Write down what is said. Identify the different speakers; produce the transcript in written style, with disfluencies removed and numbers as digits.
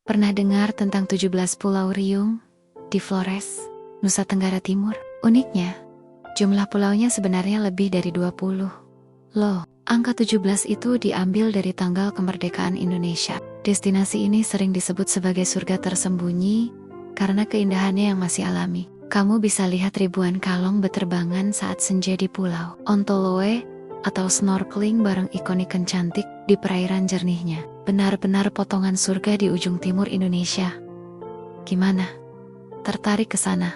Speaker 1: Pernah dengar tentang 17 Pulau Riung di Flores, Nusa Tenggara Timur? Uniknya, jumlah pulaunya sebenarnya lebih dari 20. Loh, angka 17 itu diambil dari tanggal kemerdekaan Indonesia. Destinasi ini sering disebut sebagai surga tersembunyi karena keindahannya yang masih alami. Kamu bisa lihat ribuan kalong beterbangan saat senja di pulau Ontoloe atau snorkeling bareng ikan-ikan cantik di perairan jernihnya. Benar-benar potongan surga di ujung timur Indonesia. Gimana? Tertarik ke sana?